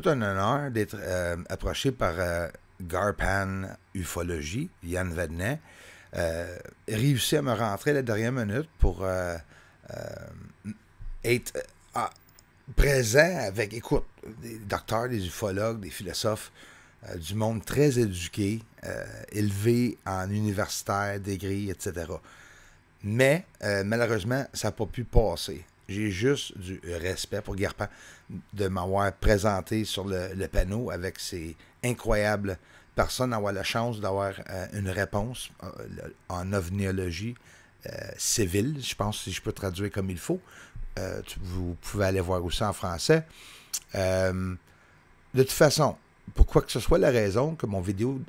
tout un honneur d'être approché par Garpan Ufologie, Yann Vadnet. Réussi à me rentrer à la dernière minute pour être présent avec, écoute, des docteurs, des ufologues, des philosophes, du monde très éduqué, élevé en universitaire, degré, etc. Mais, malheureusement, ça n'a pas pu passer. J'ai juste du respect pour Garpan de m'avoir présenté sur le panneau avec ces incroyables personnes, d'avoir la chance d'avoir une réponse en ovniologie civile, je pense, si je peux traduire comme il faut. Vous pouvez aller voir aussi en français. De toute façon, pour quoi que ce soit la raison que mon vidéo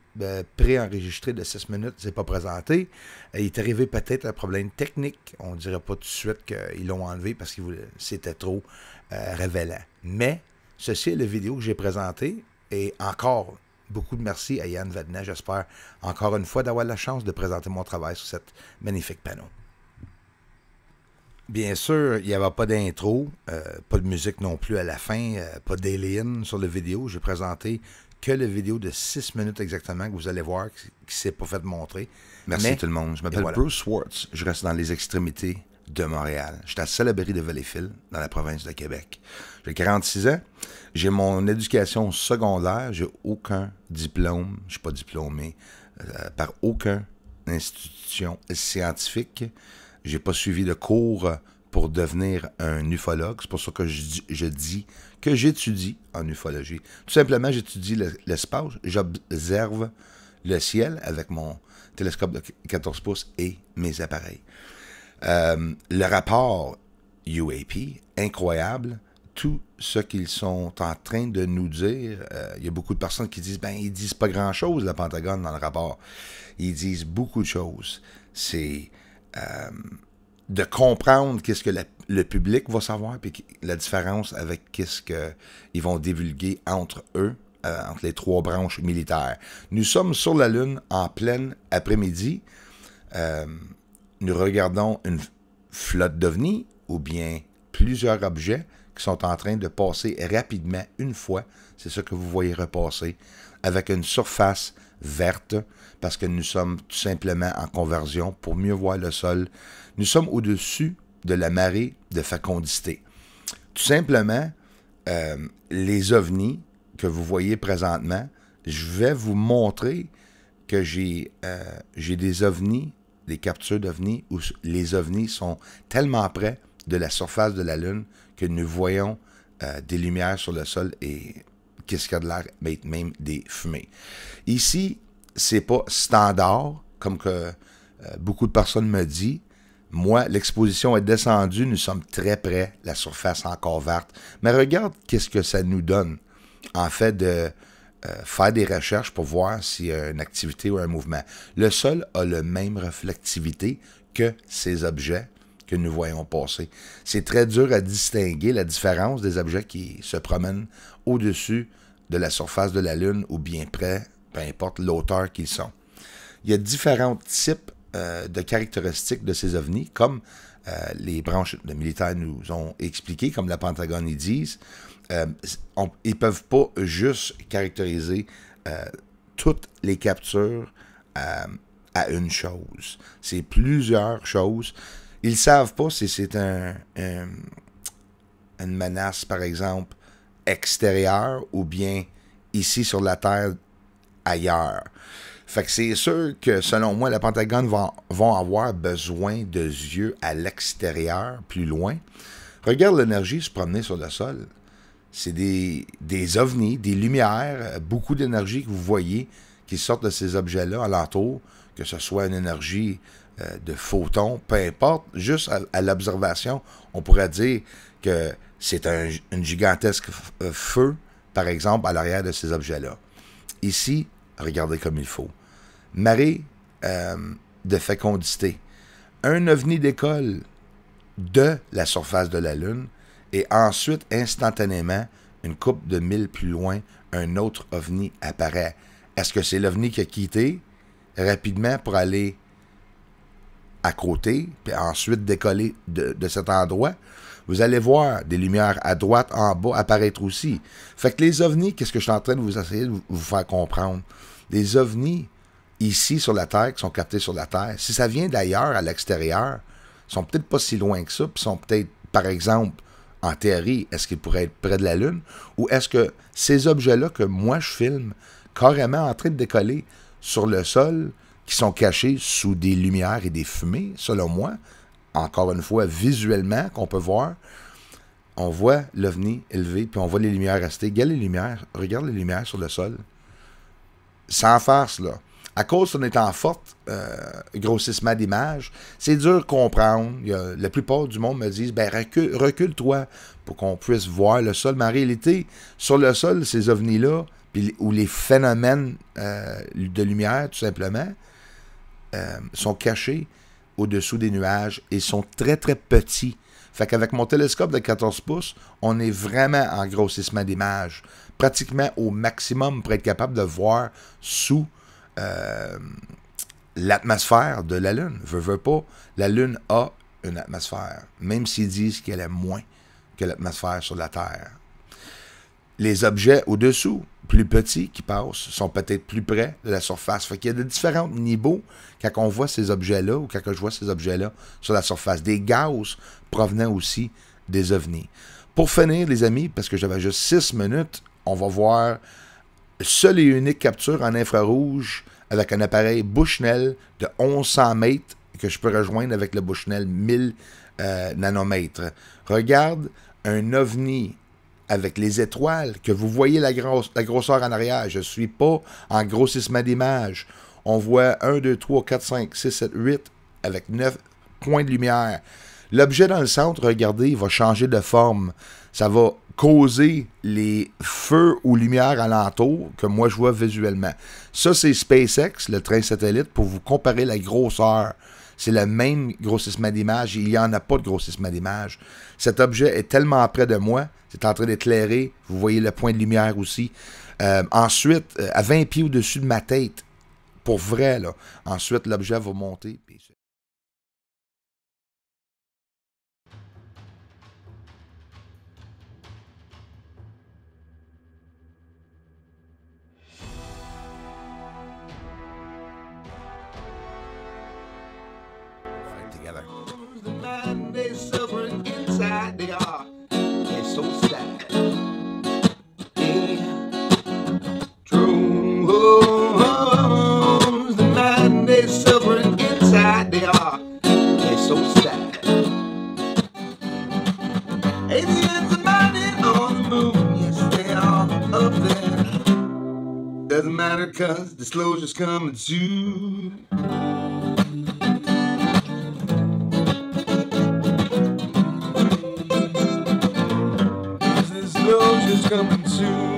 pré-enregistrée de 6 minutes ne s'est pas présentée, il est arrivé peut-être un problème technique. On ne dirait pas tout de suite qu'ils l'ont enlevé parce que c'était trop révélant. Mais, ceci est la vidéo que j'ai présentée et encore beaucoup de merci à Yann Vadnet. J'espère encore une fois d'avoir la chance de présenter mon travail sur cette magnifique panneau. Bien sûr, il n'y avait pas d'intro, pas de musique non plus à la fin, pas d'alien sur la vidéo. J'ai présenté que la vidéo de 6 minutes exactement que vous allez voir, qui ne s'est pas fait montrer. Merci tout le monde. Je m'appelle Bruce Swartz. Je reste dans les extrémités de Montréal. Je suis à Salaberry de Valleyfield, dans la province de Québec. J'ai 46 ans. J'ai mon éducation secondaire. J'ai aucun diplôme. Je ne suis pas diplômé par aucune institution scientifique. J'ai pas suivi de cours pour devenir un ufologue. C'est pour ça que je dis que j'étudie en ufologie. Tout simplement, j'étudie l'espace. J'observe le ciel avec mon télescope de 14 pouces et mes appareils. Le rapport UAP, incroyable. Tout ce qu'ils sont en train de nous dire, il y a beaucoup de personnes qui disent, ils disent pas grand-chose, le Pentagone, dans le rapport. Ils disent beaucoup de choses. C'est de comprendre qu'est-ce que le public va savoir, puis la différence avec qu'est-ce qu'ils vont divulguer entre eux, entre les 3 branches militaires. Nous sommes sur la Lune en pleine après-midi. Nous regardons une flotte d'ovnis, ou bien plusieurs objets qui sont en train de passer rapidement une fois. C'est ça que vous voyez repasser, avec une surface verte, parce que nous sommes tout simplement en conversion pour mieux voir le sol. Nous sommes au-dessus de la marée de fécondité. Tout simplement, les ovnis que vous voyez présentement, je vais vous montrer que j'ai des ovnis, des captures d'ovnis, où les ovnis sont tellement près de la surface de la Lune que nous voyons des lumières sur le sol et qu'est-ce qu'il y a de l'air, même des fumées. Ici, c'est pas standard, comme que beaucoup de personnes me disent. Moi, l'exposition est descendue, nous sommes très près, la surface encore verte. Mais regarde qu'est-ce que ça nous donne, en fait, de faire des recherches pour voir s'il y a une activité ou un mouvement. Le sol a la même reflectivité que ces objets que nous voyons passer. C'est très dur à distinguer la différence des objets qui se promènent au-dessus de la surface de la Lune ou bien près, peu importe l'auteur qu'ils sont. Il y a différents types de caractéristiques de ces ovnis, comme les branches de militaires nous ont expliqué, comme la Pentagone ils disent. Ils ne peuvent pas juste caractériser toutes les captures à une chose. C'est plusieurs choses. Ils ne savent pas si c'est une menace, par exemple, extérieure ou bien ici sur la Terre, ailleurs. Fait que c'est sûr que, selon moi, le Pentagone vont avoir besoin de yeux à l'extérieur, plus loin. Regarde l'énergie se promener sur le sol. C'est des ovnis, des lumières, beaucoup d'énergie que vous voyez qui sortent de ces objets-là alentour, que ce soit une énergie de photons, peu importe, juste à l'observation, on pourrait dire que c'est une gigantesque feu, par exemple, à l'arrière de ces objets-là. Ici, regardez comme il faut. Marée de fécondité. Un ovni décolle de la surface de la Lune et ensuite, instantanément, une couple de milles plus loin, un autre ovni apparaît. Est-ce que c'est l'ovni qui a quitté rapidement pour aller à côté, puis ensuite décoller de cet endroit? Vous allez voir des lumières à droite, en bas apparaître aussi. Fait que les ovnis, qu'est-ce que je suis en train de vous essayer de vous faire comprendre? Les ovnis, ici sur la Terre, qui sont captés sur la Terre, si ça vient d'ailleurs, à l'extérieur, ils sont peut-être pas si loin que ça, puis sont peut-être, par exemple, en théorie, est-ce qu'ils pourraient être près de la Lune? Ou est-ce que ces objets-là que moi je filme, carrément en train de décoller sur le sol, qui sont cachés sous des lumières et des fumées, selon moi, encore une fois, visuellement, qu'on peut voir, on voit l'OVNI élevé, puis on voit les lumières rester. Regarde les lumières sur le sol. Sans farce, là. À cause qu'on est en forte grossissement d'image, c'est dur de comprendre. La plupart du monde me disent, ben recule-toi pour qu'on puisse voir le sol. Mais en réalité, sur le sol, ces ovnis-là, ou les phénomènes de lumière, tout simplement, sont cachés au-dessous des nuages et sont très, très petits. Fait qu'avec mon télescope de 14 pouces, on est vraiment en grossissement d'image, pratiquement au maximum pour être capable de voir sous l'atmosphère de la Lune. Veux pas, la Lune a une atmosphère, même s'ils disent qu'elle est moins que l'atmosphère sur la Terre. Les objets au-dessous, plus petits qui passent, sont peut-être plus près de la surface. Fait qu'il y a de différents niveaux quand on voit ces objets-là, ou quand je vois ces objets-là sur la surface. Des gaz provenant aussi des ovnis. Pour finir, les amis, parce que j'avais juste 6 minutes, on va voir seule et unique capture en infrarouge avec un appareil Bushnell de 1100 mètres que je peux rejoindre avec le Bushnell 1000 nanomètres. Regarde un ovni avec les étoiles, que vous voyez la grosseur en arrière. Je ne suis pas en grossissement d'image. On voit 1, 2, 3, 4, 5, 6, 7, 8 avec 9 points de lumière. L'objet dans le centre, regardez, il va changer de forme. Ça va causer les feux ou lumières alentour que moi je vois visuellement. Ça, c'est SpaceX, le train satellite, pour vous comparer la grosseur. C'est le même grossissement d'image. Il n'y en a pas de grossissement d'image. Cet objet est tellement près de moi. C'est en train d'éclairer. Vous voyez le point de lumière aussi. Ensuite, à 20 pieds au-dessus de ma tête. Pour vrai, là. Ensuite, l'objet va monter. Together. The man they suffering inside, they are. They're so sad. Yeah. True. Oh, the man they suffering inside, they are. They're so sad. Aliens are mining on the moon. Yes, they are up there. Doesn't matter, cause disclosure's coming soon. Disclosure's coming soon.